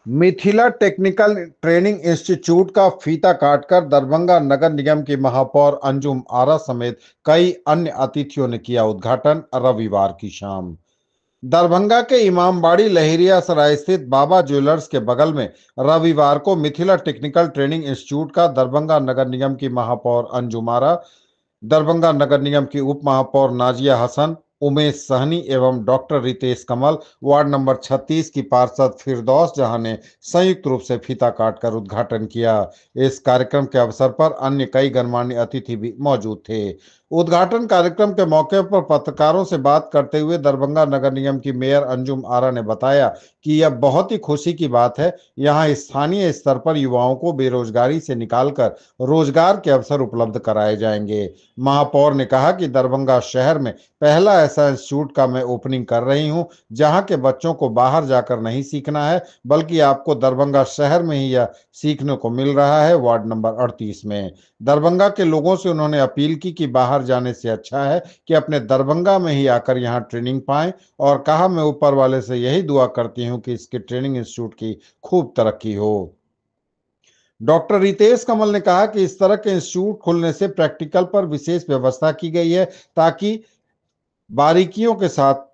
Mithila technical training institute का फीता काटकर दरभंगा नगर निगम की महापौर अंजुम आरा समेत कई अन्य अतिथियों ने किया उद्घाटन रविवार की शाम। दरभंगा के इमामबाड़ी लहेरिया सराय स्थित बाबा ज्वेलर्स के बगल में रविवार को मिथिला टेक्निकल ट्रेनिंग इंस्टीट्यूट का दरभंगा नगर निगम की महापौर अंजुम आरा, दरभंगा नगर निगम की उप महापौर नाजिया हसन, उमेश सहनी एवं डॉक्टर रितेश कमल, वार्ड नंबर 36 की पार्षद फिरदौस जहां ने संयुक्त रूप से फीता काटकर उद्घाटन किया। इस कार्यक्रम के अवसर पर अन्य कई गणमान्य अतिथि भी मौजूद थे। उद्घाटन कार्यक्रम के मौके पर पत्रकारों से बात करते हुए दरभंगा नगर निगम की मेयर अंजुम आरा ने बताया कि यह बहुत ही खुशी की बात है। यहाँ स्थानीय स्तर पर युवाओं को बेरोजगारी से निकालकर रोजगार के अवसर उपलब्ध कराए जाएंगे। महापौर ने कहा कि दरभंगा शहर में पहला ऐसा इंस्टीट्यूट का मैं ओपनिंग कर रही हूं जहां के बच्चों को बाहर जाकर नहीं सीखना है, बल्कि आपको दरभंगा शहर में ही यह सीखने को मिल रहा है। वार्ड नंबर 38 में दरभंगा के लोगों से उन्होंने अपील की कि बाहर जाने से अच्छा है कि अपने दरभंगा में ही आकर यहां ट्रेनिंग पाएं, और कहा मैं ऊपर वाले से यही दुआ करती हूं कि इसके ट्रेनिंग इंस्टीट्यूट की खूब तरक्की हो। डॉक्टर रितेश कमल ने कहा कि इस तरह के इंस्टीट्यूट खुलने से प्रैक्टिकल पर विशेष व्यवस्था की गई है ताकि बारीकियों के साथ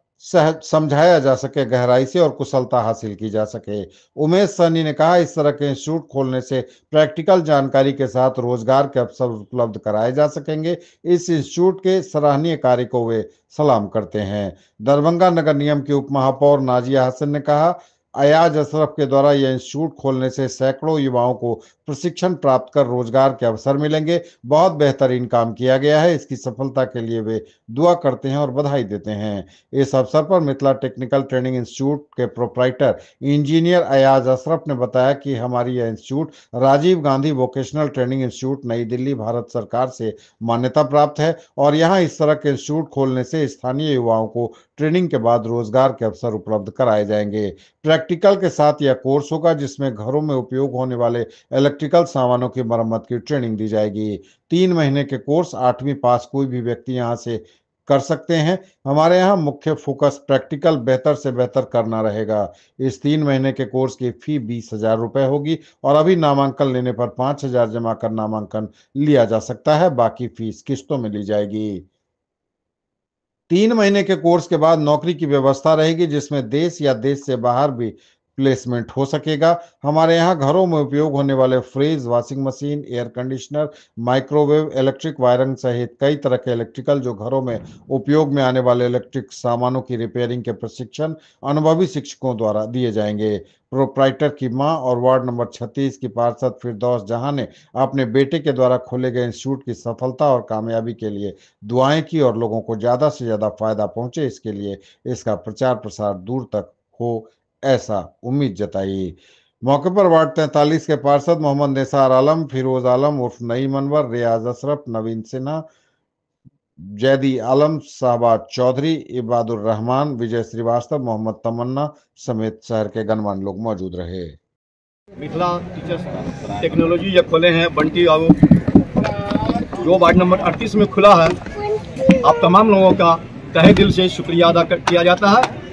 समझाया जा सके, गहराई से और कुशलता हासिल की जा सके। उमेश सहनी ने कहा इस तरह के इंस्टीट्यूट खोलने से प्रैक्टिकल जानकारी के साथ रोजगार के अवसर उपलब्ध कराए जा सकेंगे। इस इंस्टीट्यूट के सराहनीय कार्य को वे सलाम करते हैं। दरभंगा नगर निगम के उप महापौर नाजिया हसन ने कहा अयाज अशरफ के द्वारा यह इंस्टीट्यूट खोलने से सैकड़ों युवाओं को प्रशिक्षण प्राप्त कर रोजगार के अवसर मिलेंगे। बहुत बेहतरीन काम किया गया है। इसकी सफलता के लिए वे दुआ करते हैं और बधाई देते हैं। इस अवसर पर मिथिला टेक्निकल ट्रेनिंग इंस्टीट्यूट के प्रोप्राइटर इंजीनियर अयाज अशरफ ने बताया कि हमारी यह institute Rajiv Gandhi vocational training institute नई दिल्ली भारत सरकार से मान्यता प्राप्त है, और यहाँ इस तरह के इंस्टीट्यूट खोलने से स्थानीय युवाओं को ट्रेनिंग के बाद रोजगार के अवसर उपलब्ध कराए जाएंगे। प्रैक्टिकल के साथ यह कोर्स होगा जिसमें घरों में उपयोग होने वाले इलेक्ट्रिकल सामानों की मरम्मत की ट्रेनिंग दी जाएगी। 3 महीने के कोर्स 8वीं पास कोई भी व्यक्ति यहां से कर सकते हैं। हमारे यहाँ मुख्य फोकस प्रैक्टिकल बेहतर से बेहतर करना रहेगा। इस 3 महीने के कोर्स की फी 20,000 रुपए होगी, और अभी नामांकन लेने पर 5,000 जमा कर नामांकन लिया जा सकता है। बाकी फीस किस्तों में ली जाएगी। 3 महीने के कोर्स के बाद नौकरी की व्यवस्था रहेगी जिसमें देश या देश से बाहर भी प्लेसमेंट हो सकेगा। हमारे यहाँ घरों में उपयोग होने वाले fridge, washing machine, air conditioner, microwave, electric wiring सहित कई तरह के इलेक्ट्रिकल जो घरों में उपयोग में आने वाले इलेक्ट्रिक सामानों की रिपेयरिंग के प्रशिक्षण अनुभवी शिक्षकों द्वारा दिए जाएंगे। प्रोप्राइटर की मां और वार्ड नंबर 36 की पार्षद फिरदौस जहां ने अपने बेटे के द्वारा खोले गए इंस्टीट्यूट की सफलता और कामयाबी के लिए दुआएं की और लोगों को ज्यादा से ज्यादा फायदा पहुंचे, इसके लिए इसका प्रचार प्रसार दूर तक हो, ऐसा उम्मीद जताई। मौके पर वार्ड 43 के पार्षद मोहम्मद निसार आलम, फिरोज आलम उर्फ नईम अनवर, रियाज अशरफ, नवीन सिन्हा, जैदी आलम, शाहबाज चौधरी, इबादुर रहमान, विजय श्रीवास्तव, मोहम्मद तमन्ना समेत शहर के गणमान्य लोग मौजूद रहे। मिथिला टीचर्स टेक्नोलॉजी ये खोले हैं बंटी बाबू, जो वार्ड नंबर 38 में खुला है। आप तमाम लोगों का तहे दिल से शुक्रिया अदा किया जाता है।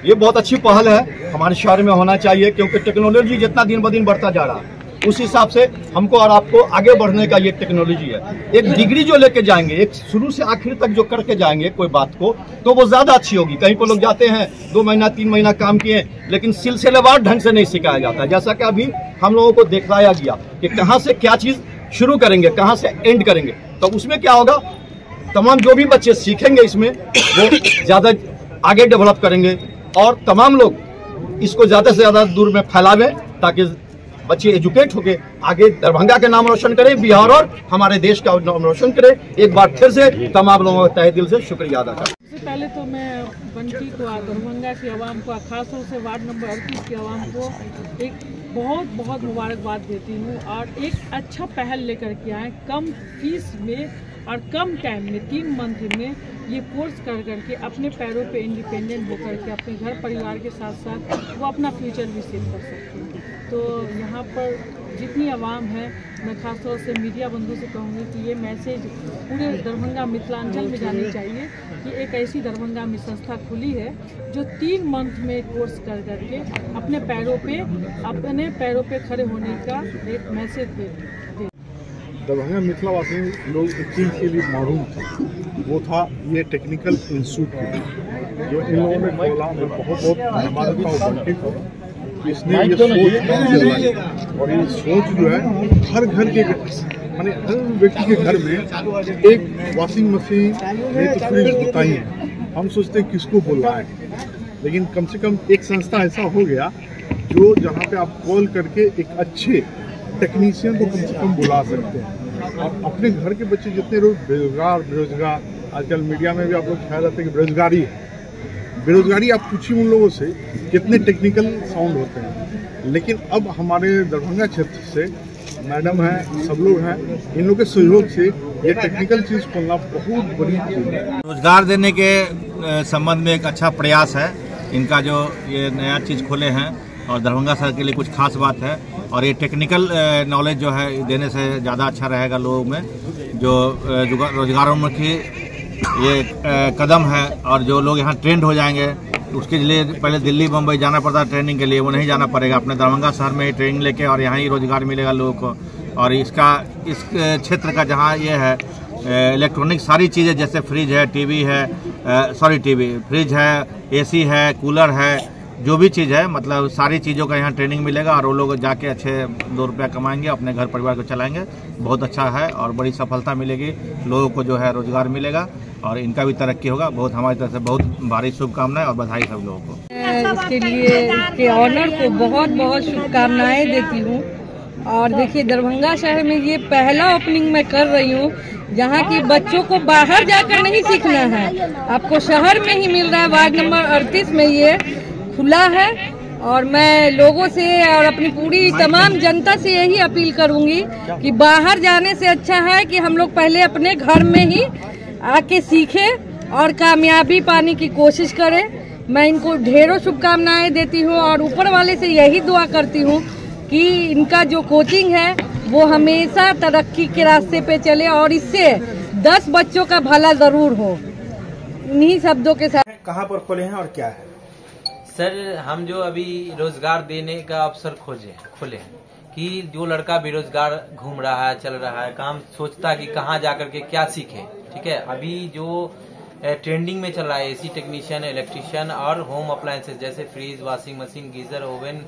ये बहुत अच्छी पहल है, हमारे शहर में होना चाहिए, क्योंकि टेक्नोलॉजी जितना दिन ब दिन बढ़ता जा रहा है उस हिसाब से हमको और आपको आगे बढ़ने का ये टेक्नोलॉजी है। एक डिग्री जो लेके जाएंगे, एक शुरू से आखिर तक जो करके जाएंगे कोई बात को, तो वो ज्यादा अच्छी होगी। कहीं पर लोग जाते हैं 2 महीना 3 महीना काम किए, लेकिन सिलसिलेवार ढंग से नहीं सिखाया जाता। जैसा कि अभी हम लोगों को दिखाया गया कि कहाँ से क्या चीज शुरू करेंगे, कहाँ से एंड करेंगे, तो उसमें क्या होगा, तमाम जो भी बच्चे सीखेंगे इसमें वो ज्यादा आगे डेवलप करेंगे, और तमाम लोग इसको ज्यादा से ज्यादा दूर में फैलावें ताकि बच्चे एजुकेट होके आगे दरभंगा का नाम रोशन करें, बिहार और हमारे देश का नाम रोशन करें। एक बार फिर से तमाम लोगों का तहे दिल से शुक्रिया अदा करता हूं। सबसे पहले तो मैं बंटी को, दरभंगा की आवाम को, खासतौर से वार्ड नंबर 38 की आवाम को एक बहुत बहुत मुबारकबाद देती हूँ, और एक अच्छा पहल लेकर के आए, कम फीस में और कम टाइम में 3 मंथ में ये कोर्स कर करके अपने पैरों पे इंडिपेंडेंट होकर के अपने घर परिवार के साथ साथ वो अपना फ्यूचर भी सेव कर सकते हैं। तो यहाँ पर जितनी आवाम है, मैं खासतौर से मीडिया बंधु से कहूँगी कि ये मैसेज पूरे दरभंगा मिथिलांचल में जानी चाहिए कि एक ऐसी दरभंगा में संस्था खुली है जो 3 मंथ में कोर्स कर करके अपने पैरों पे खड़े होने का एक मैसेज दे। दरभंगा मिथिलावासी लोग एक चीज़ के लिए मालूम थे, वो था ये टेक्निकल इंस्टीट्यूट जो इन लोगों ने खोला। मैं बहुत धन्यवाद था बंटी को, इसने ये सोच और ये सोच जो है हर घर के माने हर व्यक्ति के घर में एक वॉशिंग मशीन नहीं तो फ्रिज होता ही है। हम सोचते हैं किसको बुला है, लेकिन कम से कम एक संस्था ऐसा हो गया जो जहाँ पे आप कॉल करके एक अच्छे टेक्नीशियन को कम से कम बुला सकते हैं। और अपने घर के बच्चे जितने लोग बेरोजगार आजकल मीडिया में भी आप लोग ख्याल रखते हैं कि बेरोजगारी है, बेरोजगारी आप पूछिए उन लोगों से कितने टेक्निकल साउंड होते हैं। लेकिन अब हमारे दरभंगा क्षेत्र से मैडम हैं, सब लोग हैं, इन लोगों के सहयोग से ये टेक्निकल चीज़ खोलना बहुत बड़ी चीज़ है। रोजगार देने के संबंध में एक अच्छा प्रयास है इनका, जो ये नया चीज़ खोले हैं और दरभंगा शहर के लिए कुछ खास बात है। और ये टेक्निकल नॉलेज जो है देने से ज़्यादा अच्छा रहेगा लोगों में, जो रोजगारोन्मुखी ये कदम है। और जो लोग यहाँ ट्रेंड हो जाएंगे उसके लिए पहले दिल्ली मुंबई जाना पड़ता है ट्रेनिंग के लिए, वो नहीं जाना पड़ेगा। अपने दरभंगा शहर में ही ट्रेनिंग लेके और यहाँ ही रोजगार मिलेगा लोगों को। और इस क्षेत्र का जहाँ ये है इलेक्ट्रॉनिक सारी चीज़ें जैसे फ्रिज है, फ्रिज है, एसी है, कूलर है, जो भी चीज़ है मतलब सारी चीज़ों का यहाँ ट्रेनिंग मिलेगा और वो लोग जाके अच्छे 2 रुपया कमाएंगे, अपने घर परिवार को चलाएंगे। बहुत अच्छा है और बड़ी सफलता मिलेगी, लोगों को जो है रोजगार मिलेगा और इनका भी तरक्की होगा। बहुत हमारी तरफ से बहुत भारी शुभकामनाएं और बधाई सब लोगों को। इसके लिए इसके ऑनर को बहुत बहुत शुभकामनाएं देती हूँ। और देखिए दरभंगा शहर में ये पहला ओपनिंग मैं कर रही हूँ जहाँ की बच्चों को बाहर जाकर नहीं सीखना है, आपको शहर में ही मिल रहा है। वार्ड नंबर 38 में ये खुला है और मैं लोगों से और अपनी पूरी तमाम जनता से यही अपील करूंगी कि बाहर जाने से अच्छा है कि हम लोग पहले अपने घर में ही आके सीखें और कामयाबी पाने की कोशिश करें। मैं इनको ढेरों शुभकामनाएं देती हूँ और ऊपर वाले से यही दुआ करती हूँ कि इनका जो कोचिंग है वो हमेशा तरक्की के रास्ते पे चले और इससे 10 बच्चों का भला जरूर हो। इन्हीं शब्दों के साथ कहाँ पर खोले हैं और क्या है? सर हम जो अभी रोजगार देने का अवसर खोले हैं कि जो लड़का बेरोजगार घूम रहा है, चल रहा है, काम सोचता है कि कहाँ जाकर के क्या सीखे, ठीक है। अभी जो ट्रेंडिंग में चल रहा है एसी टेक्नीशियन, इलेक्ट्रिशियन और होम अप्लायंसेस जैसे fridge, washing machine, geyser, oven,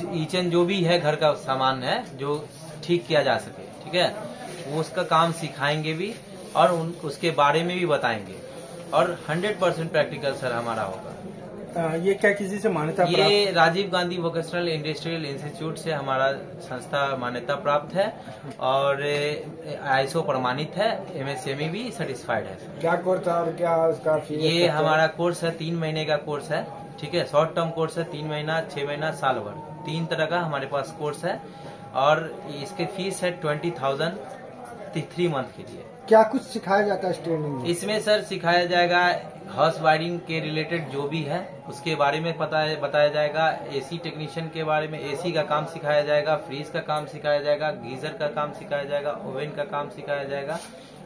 kitchen जो भी है घर का सामान है जो ठीक किया जा सके, ठीक है, वो उसका काम सिखाएंगे भी और उसके बारे में भी बताएंगे और 100% प्रैक्टिकल सर हमारा होगा। ये क्या किसी से मान्यता प्राप्त? ये Rajiv Gandhi vocational industrial institute से हमारा संस्था मान्यता प्राप्त है और ISO प्रमाणित है, MSME भी सर्टिफाइड है। क्या कोर्स है और क्या उसका फीस? ये हमारा कोर्स है 3 महीने का कोर्स है, ठीक है। शॉर्ट टर्म कोर्स है 3 महीना, 6 महीना, साल भर, 3 तरह का हमारे पास कोर्स है और इसके फीस है 20,000 3 मंथ के लिए। क्या कुछ सिखाया जाता है ट्रेनिंग में? इसमें सर सिखाया जाएगा हाउस वायरिंग के रिलेटेड जो भी है उसके बारे में बताया जाएगा, एसी टेक्नीशियन के बारे में एसी का काम सिखाया जाएगा, फ्रीज का काम सिखाया जाएगा, गीजर का काम सिखाया जाएगा, ओवन का काम सिखाया जाएगा,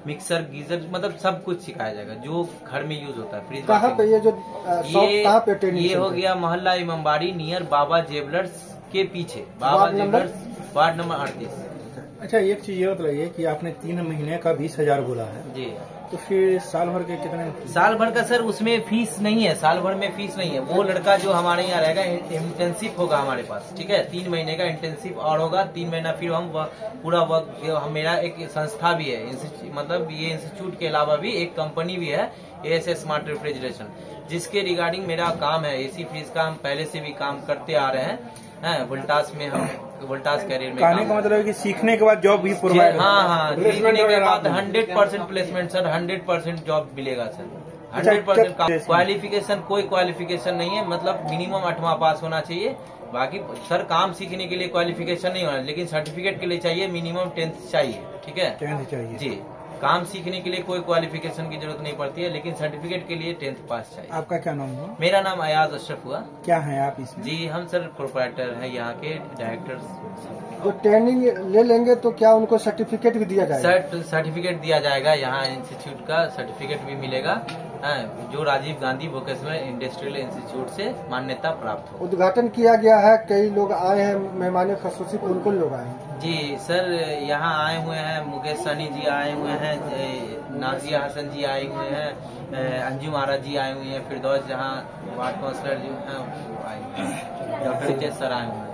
मिक्सर, गीजर, मतलब सब कुछ सिखाया जाएगा जो घर में यूज होता है। फ्रीज कहाँ पे ये जो कहाँ पे ट्रेनिंग? ये हो गया मोहल्ला इमामबाड़ी नियर बाबा जेवलर्स के पीछे, बाबा जेवलर्स, वार्ड नंबर 38। अच्छा, एक चीज ये बताइए कि आपने 3 महीने का 20,000 बोला है जी, तो फिर साल भर के कितने? साल भर का सर उसमें फीस नहीं है, साल भर में फीस नहीं है। वो लड़का जो हमारे यहाँ रहेगा इंटेंसिव होगा हमारे पास, ठीक है, 3 महीने का इंटेंसिव और होगा 3 महीना फिर हम पूरा वर्क, मेरा एक संस्था भी है, मतलब ये इंस्टीट्यूट के अलावा भी एक कंपनी भी है ASS स्मार्ट रेफ्रिजरेशन, जिसके रिगार्डिंग मेरा काम है एसी फ्रिज का। हम पहले से भी काम करते आ रहे हैं, वोल्टास में, हम वोल्टास कैरियर में। कहने का मतलब है कि सीखने के बाद जॉब भी प्रोवाइड? हाँ, सीखने के बाद 100% प्लेसमेंट सर, 100% जॉब मिलेगा सर, 100% क्वालिफिकेशन, कोई क्वालिफिकेशन नहीं है, मतलब मिनिमम 8वां पास होना चाहिए। बाकी सर काम सीखने के लिए क्वालिफिकेशन नहीं होना, लेकिन सर्टिफिकेट के लिए चाहिए मिनिमम 10th चाहिए, ठीक है, 10th चाहिए जी। काम सीखने के लिए कोई क्वालिफिकेशन की जरूरत नहीं पड़ती है, लेकिन सर्टिफिकेट के लिए 10th पास चाहिए। आपका क्या नाम हुआ? मेरा नाम अयाज अशरफ हुआ। क्या है आप इसमें? जी हम सर प्रोप्राइटर हैं यहाँ के, डायरेक्टर। तो ट्रेनिंग ले लेंगे तो क्या उनको सर्टिफिकेट भी दिया जाएगा? सर्टिफिकेट दिया जाएगा, यहाँ इंस्टीट्यूट का सर्टिफिकेट भी मिलेगा, जो Rajiv Gandhi vocational industrial institute से मान्यता प्राप्त हो। उद्घाटन किया गया है, कई लोग आए हैं मेहमान खसूसी, कौन लोग आए हैं? जी सर यहाँ आए हुए हैं मुकेश सहनी जी आए हुए हैं, नाजिया हसन जी आए हुए हैं, अंजुम आरा जी आए हुए हैं, फिरदौस जहाँ वार्ड काउंसलर जो हैं डॉक्टर सर आए हुए हैं।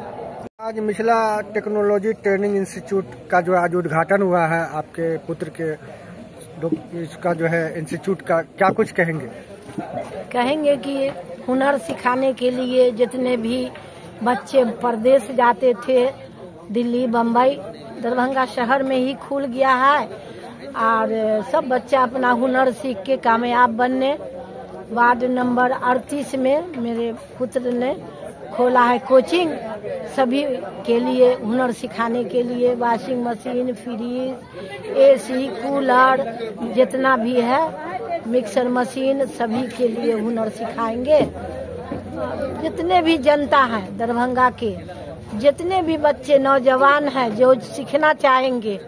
आज मिथिला टेक्नोलॉजी ट्रेनिंग इंस्टीट्यूट का जो आज उद्घाटन हुआ है, आपके पुत्र के इसका जो है इंस्टीट्यूट का, क्या कुछ कहेंगे कि हुनर सिखाने के लिए जितने भी बच्चे प्रदेश जाते थे, दिल्ली, बम्बई, दरभंगा शहर में ही खुल गया है और सब बच्चा अपना हुनर सीख के कामयाब बनने। वार्ड नंबर 38 में मेरे पुत्र ने खोला है कोचिंग सभी के लिए, हुनर सिखाने के लिए। Washing machine, fridge, AC, cooler जितना भी है, मिक्सर मशीन, सभी के लिए हुनर सिखाएंगे। जितने भी जनता है दरभंगा के, जितने भी बच्चे नौजवान हैं जो सीखना चाहेंगे,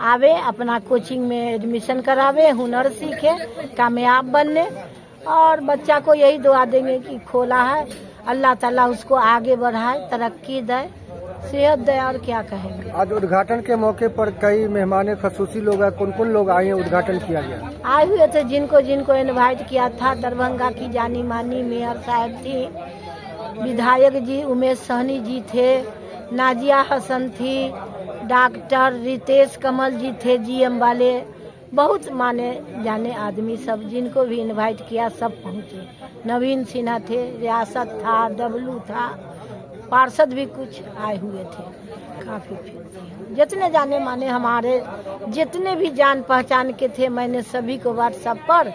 आवे अपना कोचिंग में एडमिशन करावे, हुनर सीखे, कामयाब बनने। और बच्चा को यही दुआ देंगे कि खोला है, अल्लाह ताला उसको आगे बढ़ाए, तरक्की दे, सेहत दे, और क्या कहेंगे। आज उद्घाटन के मौके पर कई मेहमान खसूसी लोग हैं, कौन लोग आए हैं? उद्घाटन किया गया, आए हुए थे जिनको इनवाइट किया था। दरभंगा की जानी मानी मेयर साहब थी, विधायक जी उमेश सहनी जी थे, नाजिया हसन थी, डॉक्टर रितेश कमल जी थे जीएम वाले, बहुत माने जाने आदमी सब, जिनको भी इनवाइट किया सब पहुँचे। नवीन सिन्हा थे, रियासत था, डब्लू था, पार्षद भी कुछ आए हुए थे, काफी थे। जितने जाने माने हमारे जितने भी जान पहचान के थे, मैंने सभी को व्हाट्सएप पर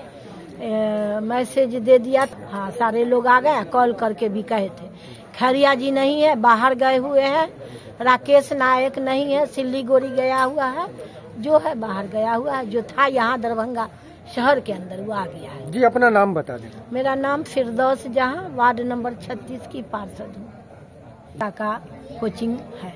मैसेज दे दिया। हाँ, सारे लोग आ गए, कॉल करके भी कहे थे। खैरिया जी नहीं है, बाहर गए हुए हैं। राकेश नायक नहीं है, सिल्लीगुड़ी गया हुआ है। जो है बाहर गया हुआ है, जो था यहाँ दरभंगा शहर के अंदर वो आ गया है। जी अपना नाम बता दें। मेरा नाम फिरदौस जहाँ, वार्ड नंबर 36 की पार्षद हूँ। का कोचिंग है।